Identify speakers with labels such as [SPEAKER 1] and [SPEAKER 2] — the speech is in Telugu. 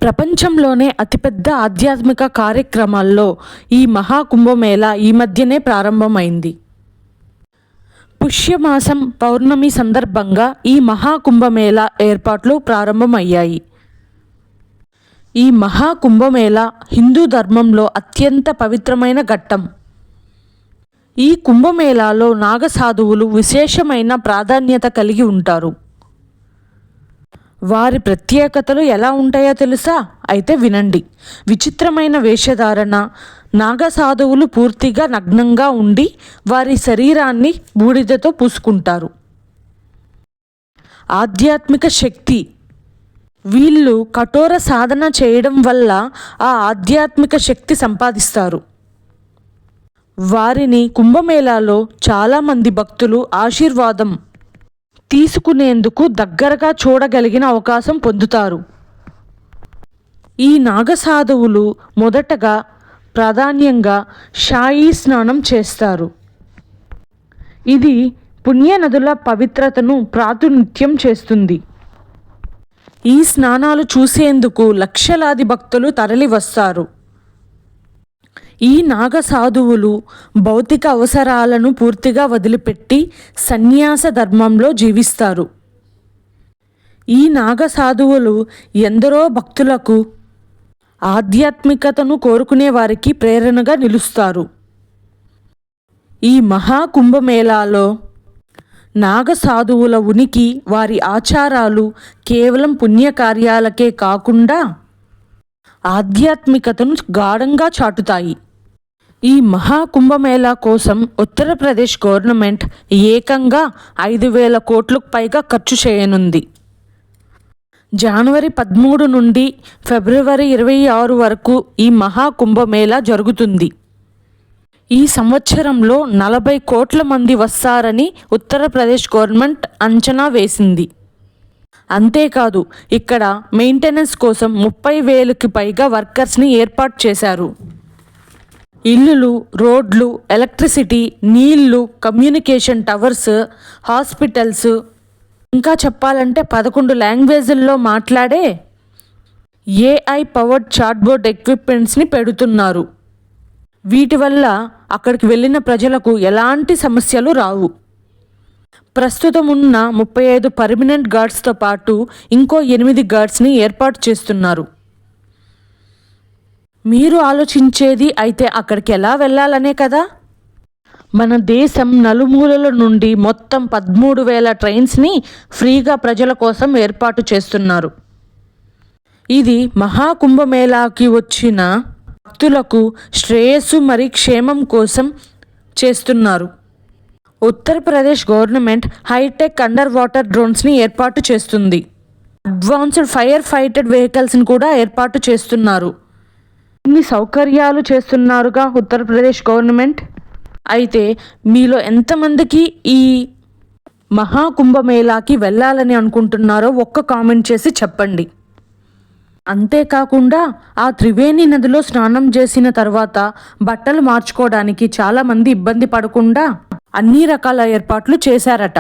[SPEAKER 1] ప్రపంచంలోనే అతిపెద్ద ఆధ్యాత్మిక కార్యక్రమాల్లో ఈ మహాకుంభమేళా ఈ మధ్యనే ప్రారంభమైంది. పుష్యమాసం పౌర్ణమి సందర్భంగా ఈ మహాకుంభమేళా ఏర్పాట్లు ప్రారంభమయ్యాయి. ఈ మహాకుంభమేళా హిందూ ధర్మంలో అత్యంత పవిత్రమైన ఘట్టం. ఈ కుంభమేళాలో నాగసాధువులు విశేషమైన ప్రాధాన్యత కలిగి ఉంటారు. వారి ప్రత్యేకతలు ఎలా ఉంటాయో తెలుసా? అయితే వినండి. విచిత్రమైన వేషధారణ. నాగసాధువులు పూర్తిగా నగ్నంగా ఉండి వారి శరీరాన్ని బూడిదతో పూసుకుంటారు. ఆధ్యాత్మిక శక్తి. వీళ్ళు కఠోర సాధన చేయడం వల్ల ఆ ఆధ్యాత్మిక శక్తి సంపాదిస్తారు. వారిని కుంభమేళాలో చాలామంది భక్తులు ఆశీర్వాదం తీసుకునేందుకు దగ్గరగా చూడగలిగిన అవకాశం పొందుతారు. ఈ నాగసాధువులు మొదటగా ప్రాధాన్యంగా షాయి స్నానం చేస్తారు. ఇది పుణ్యనదుల పవిత్రతను ప్రాతినిధ్యం చేస్తుంది. ఈ స్నానాలు చూసేందుకు లక్షలాది భక్తులు తరలి వస్తారు. ఈ నాగసాధువులు భౌతిక అవసరాలను పూర్తిగా వదిలిపెట్టి సన్యాస ధర్మంలో జీవిస్తారు. ఈ నాగసాధువులు ఎందరో భక్తులకు ఆధ్యాత్మికతను కోరుకునే వారికి ప్రేరణగా నిలుస్తారు. ఈ మహాకుంభమేళాలో నాగసాధువుల ఉనికి, వారి ఆచారాలు కేవలం పుణ్యకార్యాలకే కాకుండా ఆధ్యాత్మికతను గాఢంగా చాటుతాయి. ఈ మహాకుంభమేళా కోసం ఉత్తరప్రదేశ్ గవర్నమెంట్ ఏకంగా 5,000 కోట్లకు పైగా ఖర్చు చేయనుంది. జనవరి 13 నుండి ఫిబ్రవరి 26 వరకు ఈ మహాకుంభమేళా జరుగుతుంది. ఈ సంవత్సరంలో 40 కోట్ల మంది వస్తారని ఉత్తరప్రదేశ్ గవర్నమెంట్ అంచనా వేసింది. అంతేకాదు, ఇక్కడ మెయింటెనెన్స్ కోసం 30,000కి పైగా వర్కర్స్ని ఏర్పాటు చేశారు. ఇల్లులు, రోడ్లు, ఎలక్ట్రిసిటీ, నీళ్లు, కమ్యూనికేషన్ టవర్స్, హాస్పిటల్స్, ఇంకా చెప్పాలంటే 11 లాంగ్వేజ్ల్లో మాట్లాడే AI పవర్డ్ చాట్బోట్ ఎక్విప్మెంట్స్ని పెడుతున్నారు. వీటి వల్ల అక్కడికి వెళ్ళిన ప్రజలకు ఎలాంటి సమస్యలు రావు. ప్రస్తుతం ఉన్న 35 పర్మనెంట్ గార్డ్స్తో పాటు ఇంకో 8 గార్డ్స్ని ఏర్పాటు చేస్తున్నారు. మీరు ఆలోచించేది అయితే అక్కడికి ఎలా వెళ్ళాలనే కదా. మన దేశం నలుమూలల నుండి మొత్తం 13,000 ట్రైన్స్ని ఫ్రీగా ప్రజల కోసం ఏర్పాటు చేస్తున్నారు. ఇది మహాకుంభమేళాకి వచ్చిన భక్తులకు శ్రేయస్సు మరియు క్షేమం కోసం చేస్తున్నారు. Uttar Pradesh government hitech under water డ్రోన్స్ని ఏర్పాటు చేస్తుంది. అడ్వాన్స్డ్ ఫైర్ ఫైటెడ్ వెహికల్స్ని కూడా ఏర్పాటు చేస్తున్నారు. ఇన్ని సౌకర్యాలు చేస్తున్నారుగా ఉత్తరప్రదేశ్ గవర్నమెంట్. అయితే మీలో ఎంతమందికి ఈ మహాకుంభమేళాకి వెళ్ళాలని అనుకుంటున్నారో ఒక్క కామెంట్ చేసి చెప్పండి. అంతేకాకుండా ఆ త్రివేణి నదిలో స్నానం చేసిన తర్వాత బట్టలు మార్చుకోవడానికి చాలామంది ఇబ్బంది పడకుండా అన్ని రకాల ఏర్పాట్లు చేశారట.